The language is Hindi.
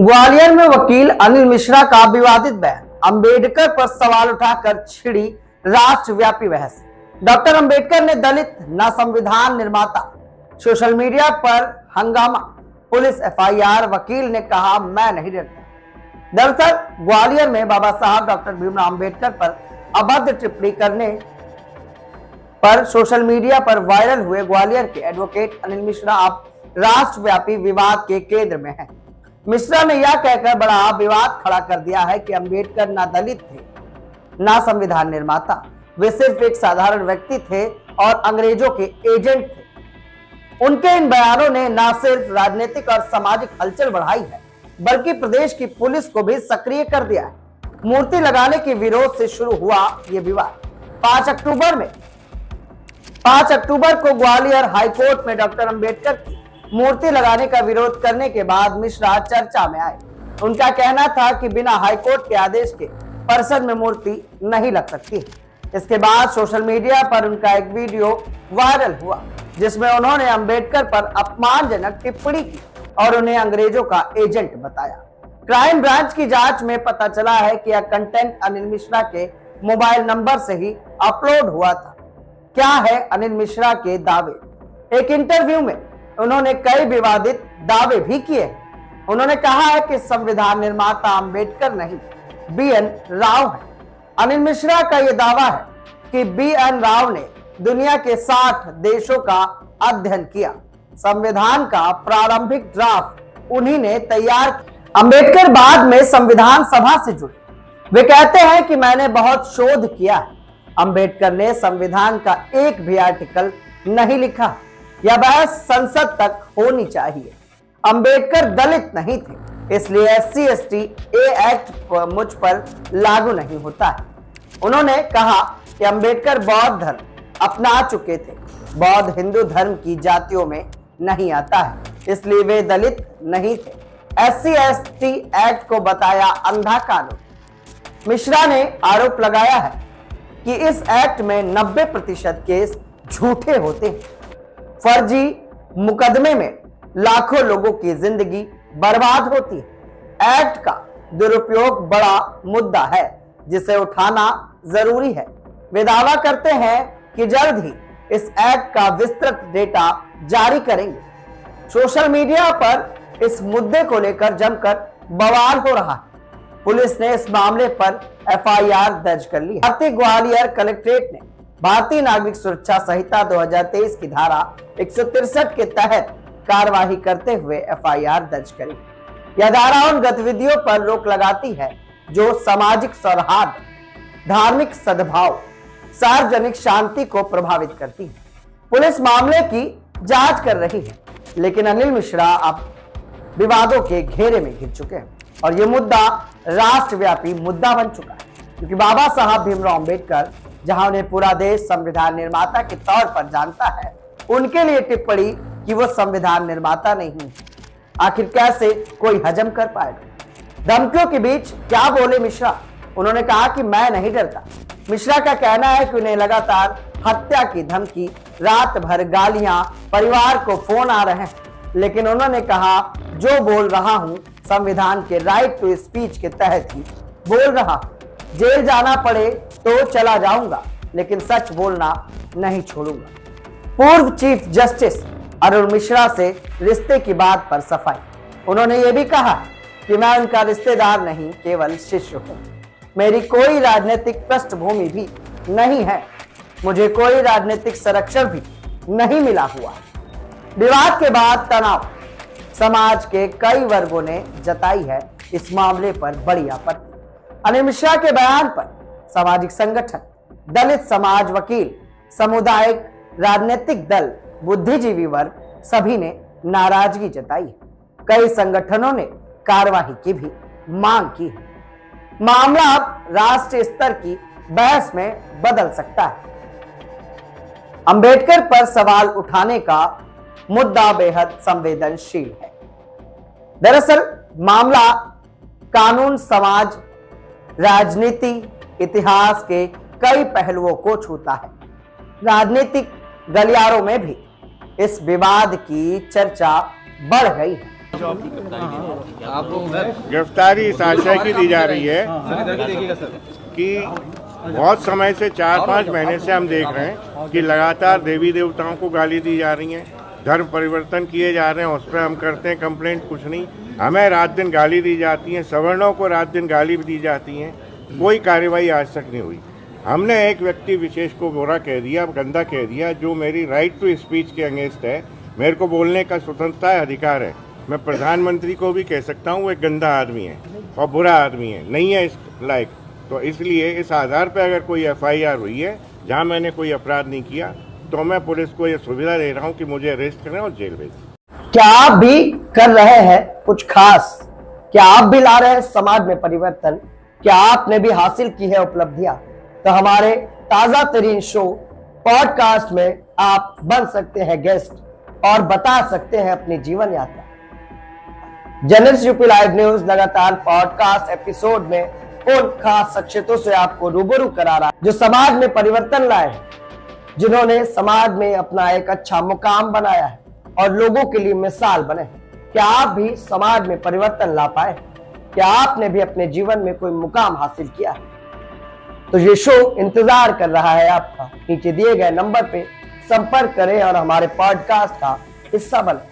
ग्वालियर में वकील अनिल मिश्रा का विवादित बयान, अंबेडकर पर सवाल उठाकर छिड़ी राष्ट्रव्यापी बहस। डॉक्टर अंबेडकर ने दलित न संविधान निर्माता, सोशल मीडिया पर हंगामा, पुलिस एफआईआर, वकील ने कहा मैं नहीं डरता। दरअसल ग्वालियर में बाबा साहब डॉक्टर भीमराव अंबेडकर पर अभद्र टिप्पणी करने पर सोशल मीडिया पर वायरल हुए ग्वालियर के एडवोकेट अनिल मिश्रा अब राष्ट्रव्यापी विवाद के केंद्र में हैं। मिश्रा ने यह कहकर बड़ा विवाद खड़ा कर दिया है कि अंबेडकर ना दलित थे, ना संविधान निर्माता, वे सिर्फ एक साधारण व्यक्ति थे और अंग्रेजों के एजेंट थे। उनके इन बयानों ने न सिर्फ राजनीतिक और सामाजिक हलचल बढ़ाई है, बल्कि प्रदेश की पुलिस को भी सक्रिय कर दिया है। मूर्ति लगाने के विरोध से शुरू हुआ ये विवाद 5 अक्टूबर को ग्वालियर हाईकोर्ट में डॉक्टर अंबेडकर की मूर्ति लगाने का विरोध करने के बाद मिश्रा चर्चा में आए। उनका कहना था कि बिना हाईकोर्ट के आदेश के परिसर में मूर्ति नहीं लग सकती है। इसके बाद सोशल मीडिया पर उनका एक वीडियो वायरल हुआ, जिसमें उन्होंने अंबेडकर पर अपमानजनक टिप्पणी की और उन्हें अंग्रेजों का एजेंट बताया। क्राइम ब्रांच की जांच में पता चला है कि यह कंटेंट अनिल मिश्रा के मोबाइल नंबर से ही अपलोड हुआ था। क्या है अनिल मिश्रा के दावे? एक इंटरव्यू में उन्होंने कई विवादित दावे भी किए। उन्होंने कहा है कि संविधान निर्माता अंबेडकर नहीं, बीएन राव है। अनिल मिश्रा का यह दावा है कि बीएन राव ने दुनिया के 60 देशों का अध्ययन किया। संविधान का प्रारंभिक ड्राफ्ट उन्हीं ने तैयार किया। अंबेडकर बाद में संविधान सभा से जुड़े। वे कहते हैं कि मैंने बहुत शोध किया है। अंबेडकर ने संविधान का एक भी आर्टिकल नहीं लिखा। यह बहस संसद तक होनी चाहिए। अंबेडकर दलित नहीं थे, इसलिए SC/ST एक्ट मुझ पर लागू नहीं होता है। उन्होंने कहा कि अंबेडकर बौद्ध धर्म अपना चुके थे। बौद्ध हिंदू धर्म की जातियों में नहीं आता है, इसलिए वे दलित नहीं थे। SC/ST एक्ट को बताया अंधा कानून। मिश्रा ने आरोप लगाया है कि इस एक्ट में 90% केस झूठे होते हैं। फर्जी मुकदमे में लाखों लोगों की जिंदगी बर्बाद होती है। एक्ट का दुरुपयोग बड़ा मुद्दा है, जिसे उठाना जरूरी है। वे दावा करते हैं कि जल्द ही इस एक्ट का विस्तृत डेटा जारी करेंगे। सोशल मीडिया पर इस मुद्दे को लेकर जमकर बवाल हो रहा है। पुलिस ने इस मामले पर एफआईआर दर्ज कर ली। भारतीय ग्वालियर कलेक्ट्रेट ने भारतीय नागरिक सुरक्षा संहिता 2023 की धारा 163 के तहत कार्यवाही करते हुए एफआईआर दर्ज करी। यह धारा उन गतिविधियों पर रोक लगाती है जो सामाजिक सौहार्द, धार्मिक सद्भाव, सार्वजनिक शांति को प्रभावित करती है। पुलिस मामले की जांच कर रही है, लेकिन अनिल मिश्रा अब विवादों के घेरे में घिर चुके हैं और यह मुद्दा राष्ट्रव्यापी मुद्दा बन चुका है। क्योंकि बाबा साहब भीमराव अंबेडकर, जहां उन्हें पूरा देश संविधान निर्माता के तौर पर जानता है, उनके लिए टिप्पणी कि वो संविधान निर्माता नहीं, आखिर कैसे कोई हजम कर पाएगा? धमकियों के बीच क्या बोले मिश्रा? उन्होंने कहा कि मैं नहीं डरता। मिश्रा का कहना है कि उन्हें लगातार हत्या की धमकी, रात भर गालियां, परिवार को फोन आ रहे हैं, लेकिन उन्होंने कहा जो बोल रहा हूं संविधान के राइट टू स्पीच के तहत ही बोल रहा हूं। जेल जाना पड़े तो चला जाऊंगा, लेकिन सच बोलना नहीं छोड़ूंगा। पूर्व चीफ जस्टिस अरुण मिश्रा से रिश्ते की बात पर सफाई। उन्होंने ये भी कहा कि मैं उनका रिश्तेदार नहीं, केवल शिष्य हूं। मेरी कोई राजनीतिक पृष्ठभूमि भी नहीं है, मुझे कोई राजनीतिक संरक्षण भी नहीं मिला हुआ। विवाद के बाद तनाव, समाज के कई वर्गों ने जताई है इस मामले पर बड़ी आपत्ति। अनिल मिश्रा के बयान पर सामाजिक संगठन, दलित समाज, वकील, सामुदायिक, राजनीतिक दल, बुद्धिजीवी वर्ग सभी ने नाराजगी जताई है। कई संगठनों ने कार्रवाई की भी मांग की है। मामला अब राष्ट्रीय स्तर की बहस में बदल सकता है। अंबेडकर पर सवाल उठाने का मुद्दा बेहद संवेदनशील है। दरअसल मामला कानून, समाज, राजनीति, इतिहास के कई पहलुओं को छूता है। राजनीतिक गलियारों में भी इस विवाद की चर्चा बढ़ गई है। गिरफ्तारी इस आशय की दी जा रही है कि बहुत समय से 4-5 महीने से हम देख रहे हैं कि लगातार देवी देवताओं को गाली दी जा रही हैं, धर्म परिवर्तन किए जा रहे हैं, उस पर हम करते हैं कंप्लेंट, कुछ नहीं। हमें रात दिन गाली दी जाती है, सवर्णों को रात दिन गाली दी जाती है, कोई कार्रवाई आज तक नहीं हुई। हमने एक व्यक्ति विशेष को बुरा कह दिया, गंदा कह दिया, जो मेरी राइट टू स्पीच के अगेंस्ट है। मेरे को बोलने का स्वतंत्रता है, अधिकार है। मैं प्रधानमंत्री को भी कह सकता हूँ वो एक गंदा आदमी है और बुरा आदमी है, नहीं है इस लायक। तो इसलिए इस आधार पर अगर कोई FIR हुई है जहाँ मैंने कोई अपराध नहीं किया, तो मैं पुलिस को ये सुविधा दे रहा हूँ कि मुझे अरेस्ट करें और जेल भेजें। क्या आप भी कर रहे हैं कुछ खास? क्या आप भी ला रहे हैं समाज में परिवर्तन? क्या आपने भी हासिल की है उपलब्धियां? तो हमारे ताजा तरीन शो पॉडकास्ट में आप बन सकते हैं गेस्ट और बता सकते हैं अपनी जीवन यात्रा। जनरल यूपी लाइव न्यूज लगातार पॉडकास्ट एपिसोड में उन खास शख्सियतों से आपको रूबरू करा रहा है जो समाज में परिवर्तन लाए हैं, जिन्होंने समाज में अपना एक अच्छा मुकाम बनाया है और लोगों के लिए मिसाल बने। क्या आप भी समाज में परिवर्तन ला पाए? क्या आपने भी अपने जीवन में कोई मुकाम हासिल किया है? तो ये शो इंतजार कर रहा है आपका। नीचे दिए गए नंबर पे संपर्क करें और हमारे पॉडकास्ट का हिस्सा बने।